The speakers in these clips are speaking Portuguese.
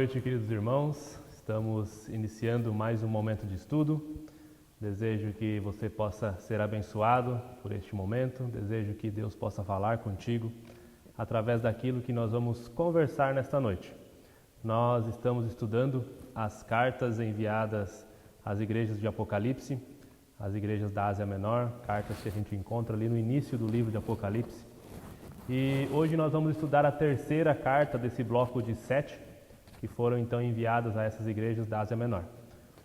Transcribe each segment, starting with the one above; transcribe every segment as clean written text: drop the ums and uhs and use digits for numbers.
noite, queridos irmãos. Estamos iniciando mais um momento de estudo. Desejo que você possa ser abençoado por este momento. Desejo que Deus possa falar contigo através daquilo que nós vamos conversar nesta noite. Nós estamos estudando as cartas enviadas às igrejas de Apocalipse, às igrejas da Ásia Menor, cartas que a gente encontra ali no início do livro de Apocalipse. E hoje nós vamos estudar a terceira carta desse bloco de 7, que foram então enviadas a essas igrejas da Ásia Menor.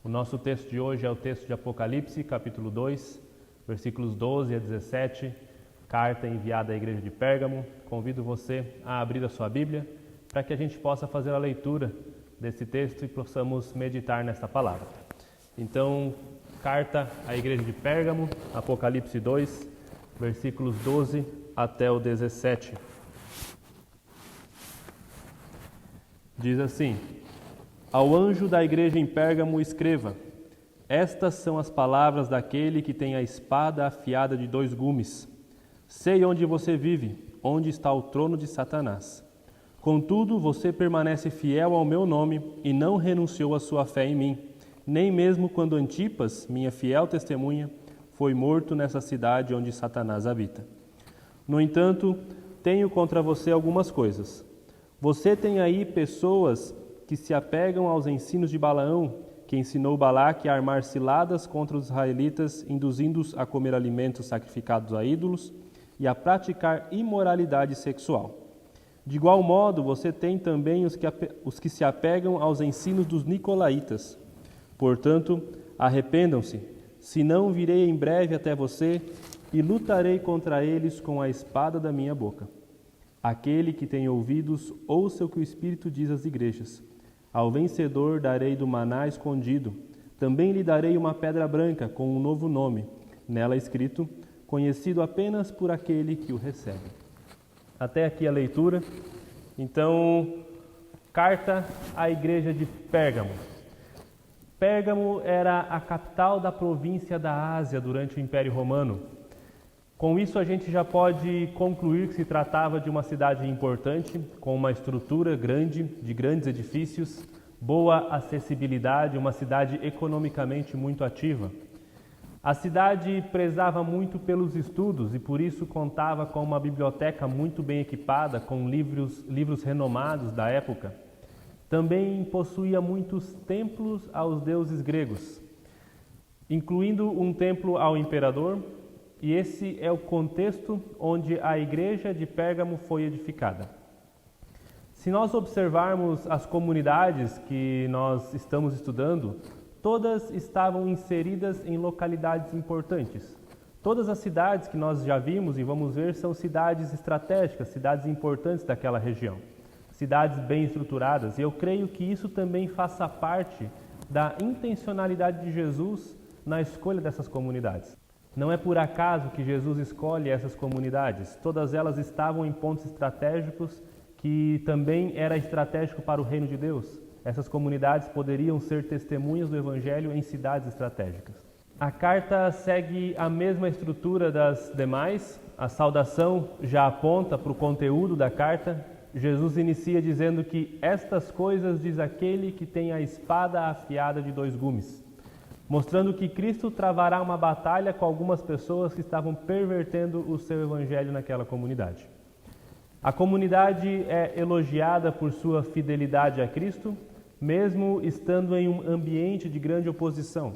O nosso texto de hoje é o texto de Apocalipse, capítulo 2, versículos 12 a 17, carta enviada à igreja de Pérgamo. Convido você a abrir a sua Bíblia para que a gente possa fazer a leitura desse texto e possamos meditar nesta palavra. Então, carta à igreja de Pérgamo, Apocalipse 2, versículos 12 até o 17. Diz assim: Ao anjo da igreja em Pérgamo escreva: Estas são as palavras daquele que tem a espada afiada de 2 gumes. Sei onde você vive, onde está o trono de Satanás. Contudo, você permanece fiel ao meu nome e não renunciou à sua fé em mim, nem mesmo quando Antipas, minha fiel testemunha, foi morto nessa cidade onde Satanás habita. No entanto, tenho contra você algumas coisas. Você tem aí pessoas que se apegam aos ensinos de Balaão, que ensinou Balaque a armar ciladas contra os israelitas, induzindo-os a comer alimentos sacrificados a ídolos e a praticar imoralidade sexual. De igual modo, você tem também os que se apegam aos ensinos dos nicolaítas. Portanto, arrependam-se, senão virei em breve até você e lutarei contra eles com a espada da minha boca. Aquele que tem ouvidos, ouça o que o Espírito diz às igrejas. Ao vencedor darei do maná escondido. Também lhe darei uma pedra branca com um novo nome, nela escrito, conhecido apenas por aquele que o recebe. Até aqui a leitura. Então, carta à igreja de Pérgamo. Pérgamo era a capital da província da Ásia durante o Império Romano. Com isso, a gente já pode concluir que se tratava de uma cidade importante, com uma estrutura grande, de grandes edifícios, boa acessibilidade, uma cidade economicamente muito ativa. A cidade prezava muito pelos estudos e por isso contava com uma biblioteca muito bem equipada, com livros renomados da época. Também possuía muitos templos aos deuses gregos, incluindo um templo ao imperador. E esse é o contexto onde a igreja de Pérgamo foi edificada. Se nós observarmos as comunidades que nós estamos estudando, todas estavam inseridas em localidades importantes. Todas as cidades que nós já vimos e vamos ver são cidades estratégicas, cidades importantes daquela região. Cidades bem estruturadas. E eu creio que isso também faça parte da intencionalidade de Jesus na escolha dessas comunidades. Não é por acaso que Jesus escolhe essas comunidades. Todas elas estavam em pontos estratégicos que também era estratégico para o reino de Deus. Essas comunidades poderiam ser testemunhas do Evangelho em cidades estratégicas. A carta segue a mesma estrutura das demais. A saudação já aponta para o conteúdo da carta. Jesus inicia dizendo que estas coisas diz aquele que tem a espada afiada de 2 gumes. Mostrando que Cristo travará uma batalha com algumas pessoas que estavam pervertendo o seu evangelho naquela comunidade. A comunidade é elogiada por sua fidelidade a Cristo, mesmo estando em um ambiente de grande oposição.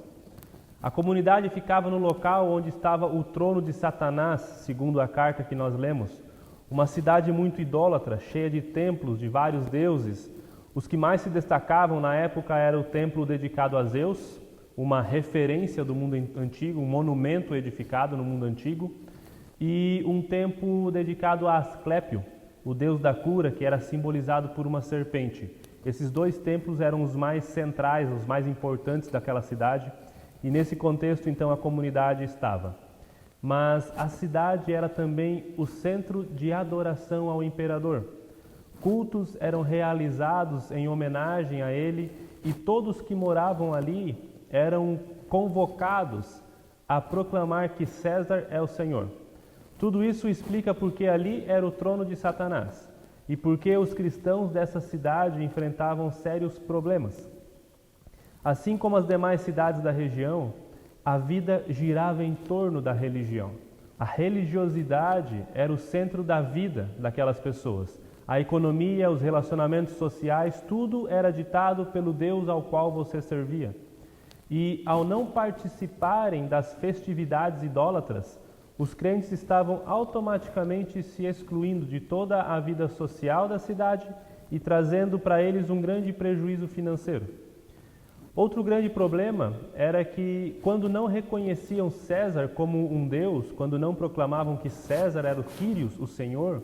A comunidade ficava no local onde estava o trono de Satanás, segundo a carta que nós lemos. Uma cidade muito idólatra, cheia de templos de vários deuses. Os que mais se destacavam na época era o templo dedicado a Zeus, uma referência do mundo antigo, um monumento edificado no mundo antigo, e um templo dedicado a Asclépio, o deus da cura, que era simbolizado por uma serpente. Esses 2 templos eram os mais centrais, os mais importantes daquela cidade, e nesse contexto, então, a comunidade estava. Mas a cidade era também o centro de adoração ao imperador. Cultos eram realizados em homenagem a ele, e todos que moravam ali eram convocados a proclamar que César é o Senhor. Tudo isso explica porque ali era o trono de Satanás. e porque os cristãos dessa cidade enfrentavam sérios problemas. Assim como as demais cidades da região, a vida girava em torno da religião. A religiosidade era o centro da vida daquelas pessoas. A economia, os relacionamentos sociais, tudo era ditado pelo Deus ao qual você servia. E ao não participarem das festividades idólatras, os crentes estavam automaticamente se excluindo de toda a vida social da cidade e trazendo para eles um grande prejuízo financeiro. Outro grande problema era que, quando não reconheciam César como um Deus, quando não proclamavam que César era o Quírios, o Senhor,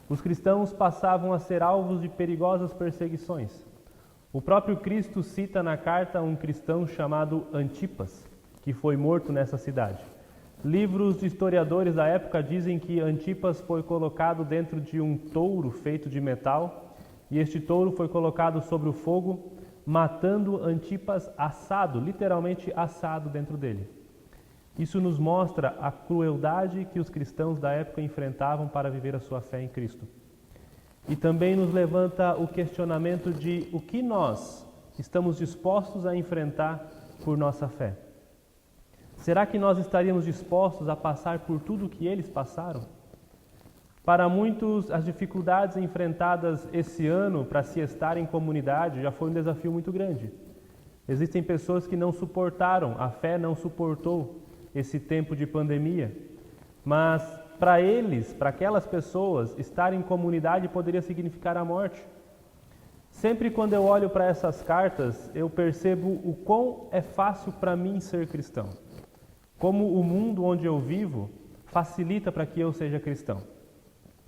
os cristãos passavam a ser alvos de perigosas perseguições. O próprio Cristo cita na carta um cristão chamado Antipas, que foi morto nessa cidade. Livros de historiadores da época dizem que Antipas foi colocado dentro de um touro feito de metal, e este touro foi colocado sobre o fogo, matando Antipas assado, literalmente assado dentro dele. Isso nos mostra a crueldade que os cristãos da época enfrentavam para viver a sua fé em Cristo. E também nos levanta o questionamento de o que nós estamos dispostos a enfrentar por nossa fé. Será que nós estaríamos dispostos a passar por tudo o que eles passaram? Para muitos, as dificuldades enfrentadas esse ano para se estar em comunidade já foi um desafio muito grande. Existem pessoas que não suportaram, a fé não suportou esse tempo de pandemia, mas para eles, para aquelas pessoas, estar em comunidade poderia significar a morte. Sempre quando eu olho para essas cartas, eu percebo o quão é fácil para mim ser cristão. Como o mundo onde eu vivo facilita para que eu seja cristão.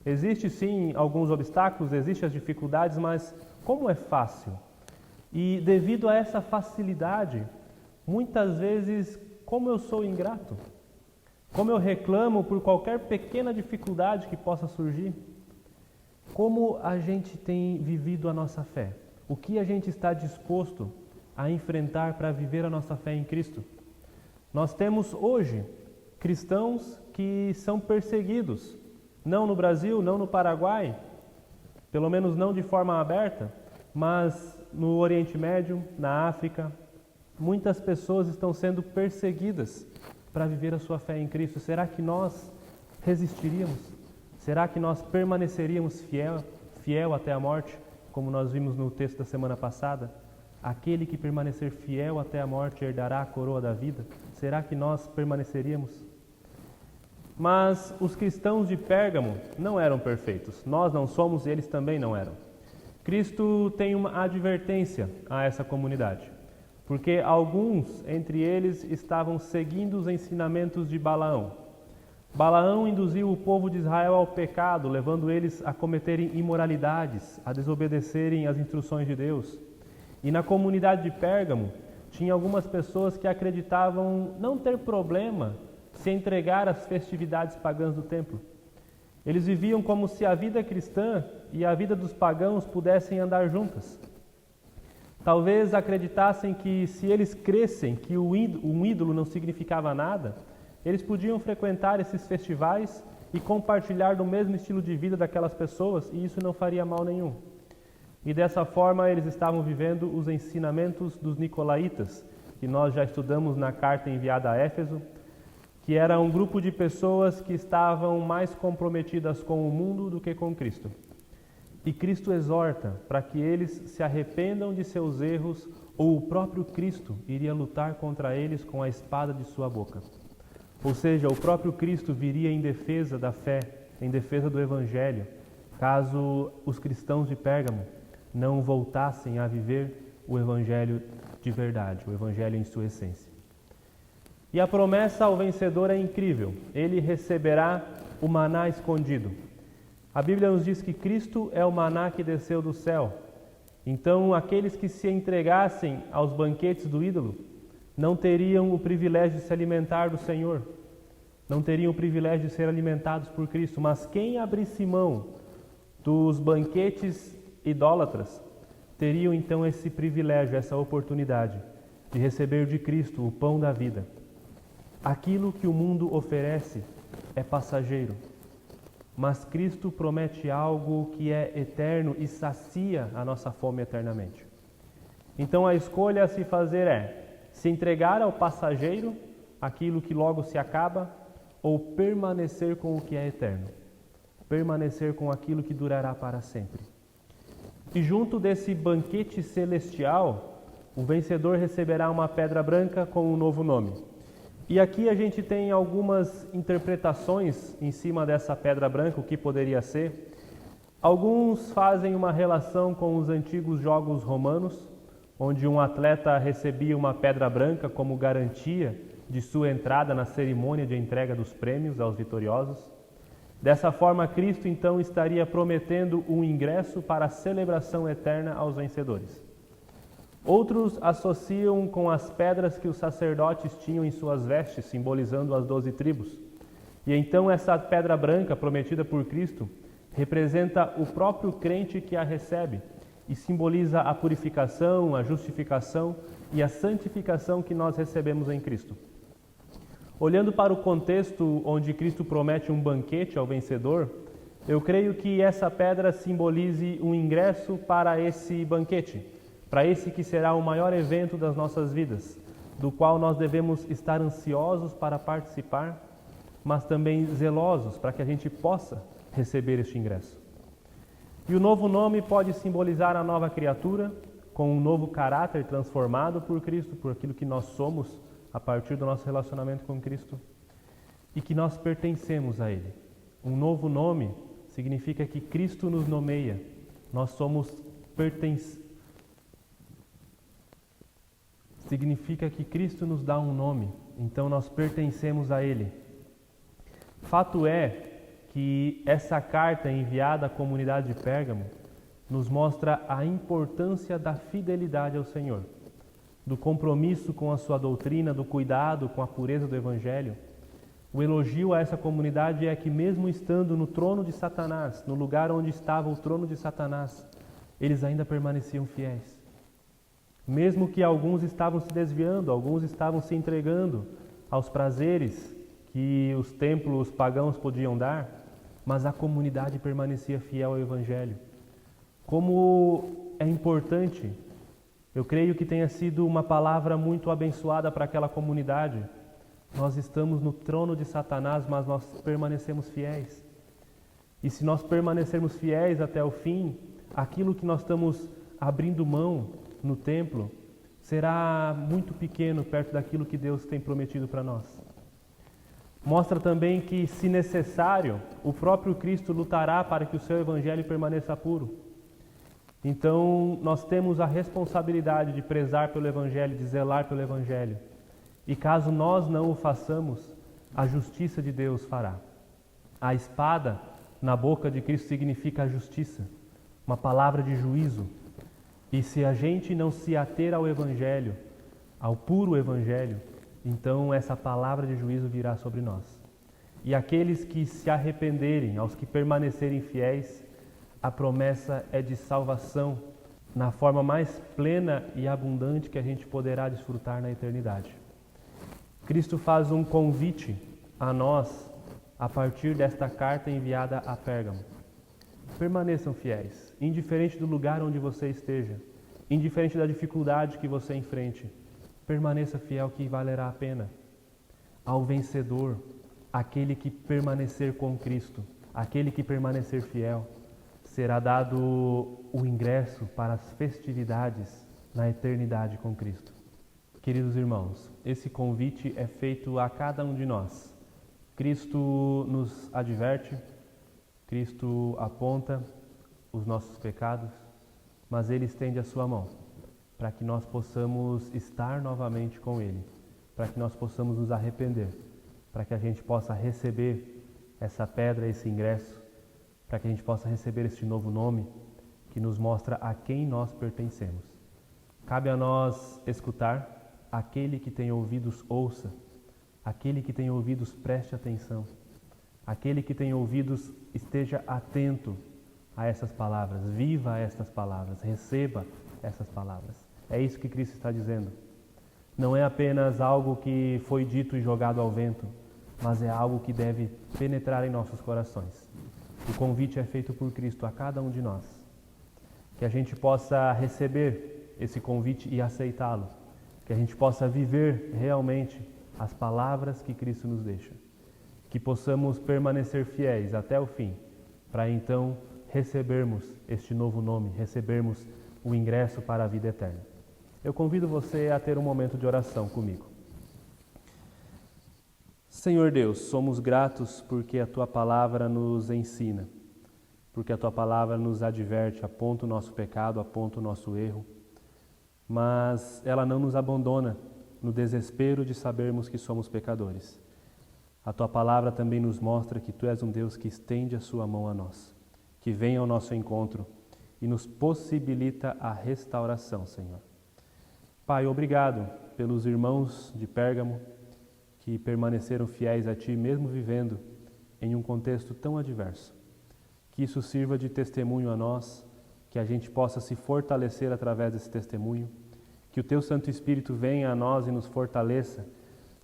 Existe sim alguns obstáculos, existem as dificuldades, mas como é fácil? E devido a essa facilidade, muitas vezes, como eu sou ingrato? Como eu reclamo por qualquer pequena dificuldade que possa surgir? Como a gente tem vivido a nossa fé? O que a gente está disposto a enfrentar para viver a nossa fé em Cristo? Nós temos hoje cristãos que são perseguidos, não no Brasil, não no Paraguai, pelo menos não de forma aberta, mas no Oriente Médio, na África, muitas pessoas estão sendo perseguidas para viver a sua fé em Cristo. Será que nós resistiríamos? Será que nós permaneceríamos fiel até a morte, como nós vimos no texto da semana passada? Aquele que permanecer fiel até a morte herdará a coroa da vida. Será que nós permaneceríamos? Mas os cristãos de Pérgamo não eram perfeitos. Nós não somos e eles também não eram. Cristo tem uma advertência a essa comunidade, porque alguns entre eles estavam seguindo os ensinamentos de Balaão. Balaão induziu o povo de Israel ao pecado, levando eles a cometerem imoralidades, a desobedecerem às instruções de Deus. E na comunidade de Pérgamo, tinha algumas pessoas que acreditavam não ter problema se entregar às festividades pagãs do templo. Eles viviam como se a vida cristã e a vida dos pagãos pudessem andar juntas. Talvez acreditassem que se eles crescem que um ídolo não significava nada, eles podiam frequentar esses festivais e compartilhar do mesmo estilo de vida daquelas pessoas e isso não faria mal nenhum. E dessa forma eles estavam vivendo os ensinamentos dos nicolaítas, que nós já estudamos na carta enviada a Éfeso, que era um grupo de pessoas que estavam mais comprometidas com o mundo do que com Cristo. E Cristo exorta para que eles se arrependam de seus erros, ou o próprio Cristo iria lutar contra eles com a espada de sua boca. Ou seja, o próprio Cristo viria em defesa da fé, em defesa do Evangelho, caso os cristãos de Pérgamo não voltassem a viver o Evangelho de verdade, o Evangelho em sua essência. E a promessa ao vencedor é incrível. Ele receberá o maná escondido. A Bíblia nos diz que Cristo é o maná que desceu do céu. Então, aqueles que se entregassem aos banquetes do ídolo não teriam o privilégio de se alimentar do Senhor. Não teriam o privilégio de ser alimentados por Cristo. Mas quem abrisse mão dos banquetes idólatras teriam então esse privilégio, essa oportunidade de receber de Cristo o pão da vida. Aquilo que o mundo oferece é passageiro, mas Cristo promete algo que é eterno e sacia a nossa fome eternamente. Então a escolha a se fazer é se entregar ao passageiro, aquilo que logo se acaba, ou permanecer com o que é eterno, permanecer com aquilo que durará para sempre. E junto desse banquete celestial, o vencedor receberá uma pedra branca com um novo nome. E aqui a gente tem algumas interpretações em cima dessa pedra branca, o que poderia ser. Alguns fazem uma relação com os antigos jogos romanos, onde um atleta recebia uma pedra branca como garantia de sua entrada na cerimônia de entrega dos prêmios aos vitoriosos. Dessa forma, Cristo então estaria prometendo um ingresso para a celebração eterna aos vencedores. Outros associam com as pedras que os sacerdotes tinham em suas vestes, simbolizando as 12 tribos. E então essa pedra branca prometida por Cristo representa o próprio crente que a recebe e simboliza a purificação, a justificação e a santificação que nós recebemos em Cristo. Olhando para o contexto onde Cristo promete um banquete ao vencedor, eu creio que essa pedra simbolize um ingresso para esse banquete, para esse que será o maior evento das nossas vidas, do qual nós devemos estar ansiosos para participar, mas também zelosos para que a gente possa receber este ingresso. E o novo nome pode simbolizar a nova criatura, com um novo caráter transformado por Cristo, por aquilo que nós somos a partir do nosso relacionamento com Cristo, e que nós pertencemos a Ele. Um novo nome significa que Cristo nos nomeia, nós somos significa que Cristo nos dá um nome, então nós pertencemos a Ele. Fato é que essa carta enviada à comunidade de Pérgamo nos mostra a importância da fidelidade ao Senhor, do compromisso com a sua doutrina, do cuidado com a pureza do Evangelho. O elogio a essa comunidade é que mesmo estando no trono de Satanás, no lugar onde estava o trono de Satanás, eles ainda permaneciam fiéis. Mesmo que alguns estavam se desviando, alguns estavam se entregando aos prazeres que os templos pagãos podiam dar, mas a comunidade permanecia fiel ao Evangelho. Como é importante, eu creio que tenha sido uma palavra muito abençoada para aquela comunidade. Nós estamos no trono de Satanás, mas nós permanecemos fiéis. E se nós permanecermos fiéis até o fim, aquilo que nós estamos abrindo mão no templo será muito pequeno perto daquilo que Deus tem prometido para nós. Mostra também que, se necessário, o próprio Cristo lutará para que o seu Evangelho permaneça puro. Então, nós temos a responsabilidade de prezar pelo Evangelho, de zelar pelo Evangelho. E caso nós não o façamos, a justiça de Deus fará. A espada na boca de Cristo significa a justiça, uma palavra de juízo. E se a gente não se ater ao Evangelho, ao puro Evangelho, então essa palavra de juízo virá sobre nós. E aqueles que se arrependerem, aos que permanecerem fiéis, a promessa é de salvação na forma mais plena e abundante que a gente poderá desfrutar na eternidade. Cristo faz um convite a nós a partir desta carta enviada a Pérgamo. Permaneçam fiéis, indiferente do lugar onde você esteja, indiferente da dificuldade que você enfrente. Permaneça fiel, que valerá a pena. Ao vencedor, aquele que permanecer com Cristo, aquele que permanecer fiel, será dado o ingresso para as festividades na eternidade com Cristo. Queridos irmãos, esse convite é feito a cada um de nós. Cristo nos adverte, Cristo aponta os nossos pecados, mas Ele estende a sua mão para que nós possamos estar novamente com Ele, para que nós possamos nos arrepender, para que a gente possa receber essa pedra, esse ingresso, para que a gente possa receber este novo nome que nos mostra a quem nós pertencemos. Cabe a nós escutar. Aquele que tem ouvidos, ouça. Aquele que tem ouvidos, preste atenção. Aquele que tem ouvidos, esteja atento a essas palavras, viva estas palavras, receba essas palavras. É isso que Cristo está dizendo. Não é apenas algo que foi dito e jogado ao vento, mas é algo que deve penetrar em nossos corações. O convite é feito por Cristo a cada um de nós. Que a gente possa receber esse convite e aceitá-lo. Que a gente possa viver realmente as palavras que Cristo nos deixa. Que possamos permanecer fiéis até o fim, para então recebermos este novo nome, recebermos o ingresso para a vida eterna. Eu convido você a ter um momento de oração comigo. Senhor Deus, somos gratos porque a Tua palavra nos ensina, porque a Tua palavra nos adverte, aponta o nosso pecado, aponta o nosso erro, mas ela não nos abandona no desespero de sabermos que somos pecadores. A Tua palavra também nos mostra que Tu és um Deus que estende a Sua mão a nós, que vem ao nosso encontro e nos possibilita a restauração, Senhor. Pai, obrigado pelos irmãos de Pérgamo que permaneceram fiéis a Ti, mesmo vivendo em um contexto tão adverso. Que isso sirva de testemunho a nós, que a gente possa se fortalecer através desse testemunho, que o Teu Santo Espírito venha a nós e nos fortaleça,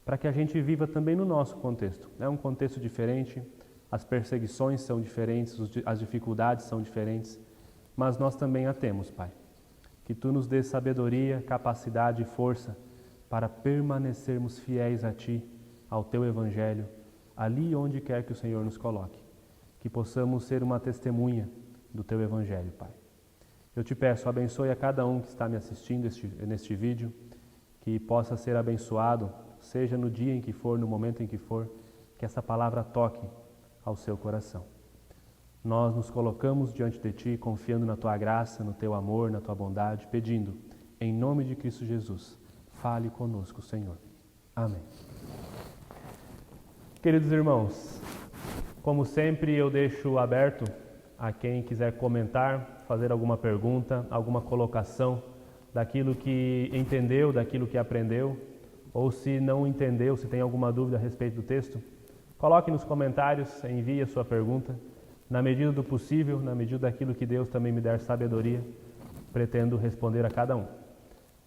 para que a gente viva também no nosso contexto. É um contexto diferente, as perseguições são diferentes, as dificuldades são diferentes, mas nós também a temos, Pai. Que Tu nos dê sabedoria, capacidade e força para permanecermos fiéis a Ti, ao Teu Evangelho, ali onde quer que o Senhor nos coloque. Que possamos ser uma testemunha do Teu Evangelho, Pai. Eu Te peço, abençoe a cada um que está me assistindo neste vídeo, que possa ser abençoado, seja no dia em que for, no momento em que for, que essa palavra toque ao seu coração. Nós nos colocamos diante de Ti, confiando na Tua graça, no Teu amor, na Tua bondade, pedindo, em nome de Cristo Jesus, fale conosco, Senhor. Amém. Queridos irmãos, como sempre eu deixo aberto a quem quiser comentar, fazer alguma pergunta, alguma colocação daquilo que entendeu, daquilo que aprendeu, ou se não entendeu, se tem alguma dúvida a respeito do texto, coloque nos comentários, envie a sua pergunta. Na medida do possível, na medida daquilo que Deus também me der sabedoria, pretendo responder a cada um.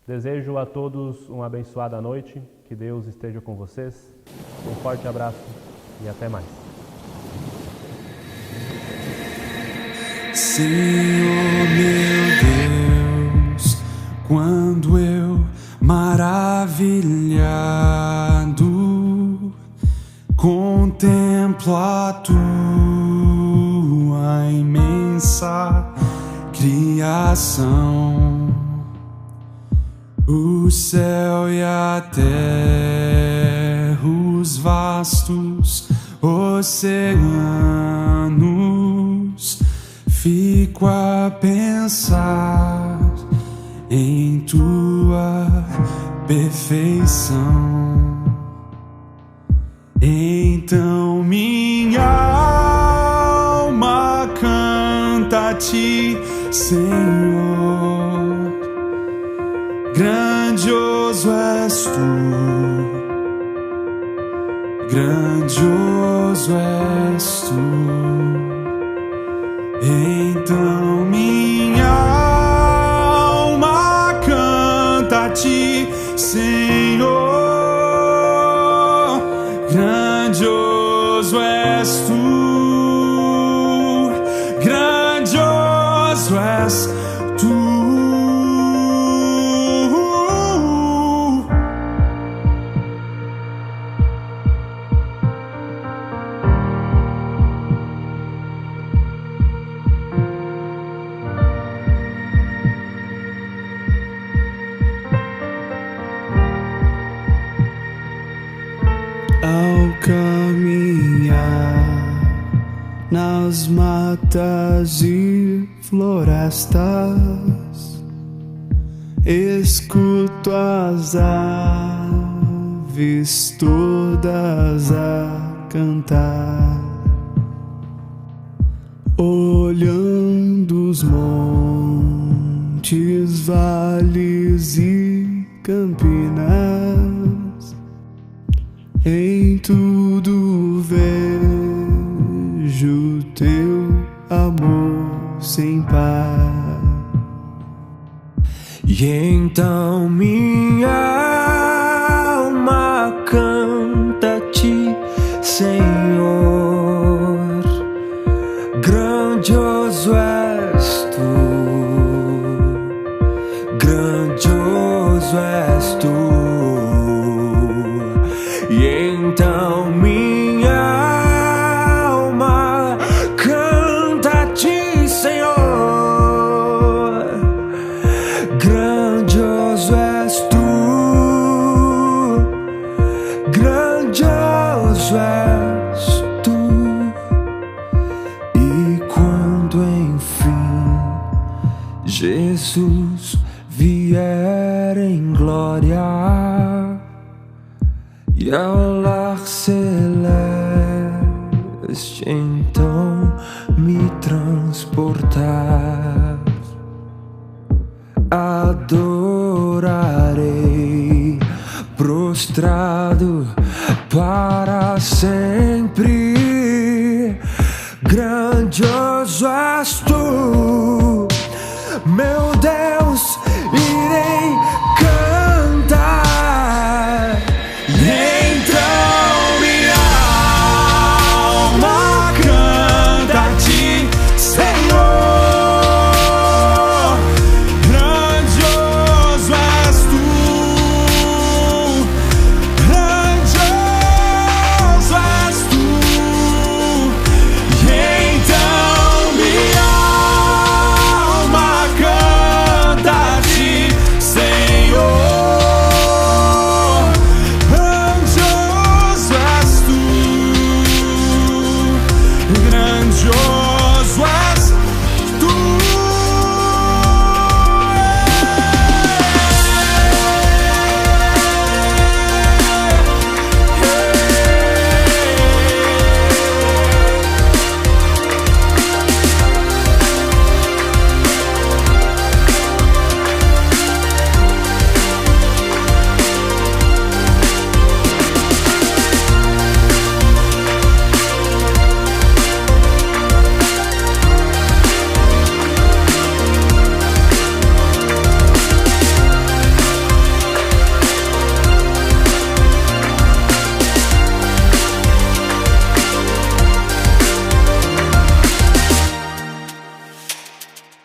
Desejo a todos uma abençoada noite, que Deus esteja com vocês. Um forte abraço e até mais. Senhor meu Deus, quando eu maravilhado contemplo a Tua imensa criação, o céu e a terra, os vastos oceanos, fico a pensar em Tua perfeição. Então minha alma canta a Ti, Senhor. Grandioso és Tu, grandioso és Tu. Então minha alma canta a Ti, Senhor. Grandioso és Tu, grandioso és Tu. Ao caminhar nas matas e florestas, escuto as aves todas a cantar, olhando os montes, vales e campinas. Em tudo vejo Teu amor sem par. E então minha alma canta a Ti, Senhor. grandioso és tu. E então minha alma canta a ti, Senhor. Grandioso és tu, grandioso és tu. E quando enfim Jesus vier em glória e ao lar celeste então me transportar, adorarei prostrado para sempre.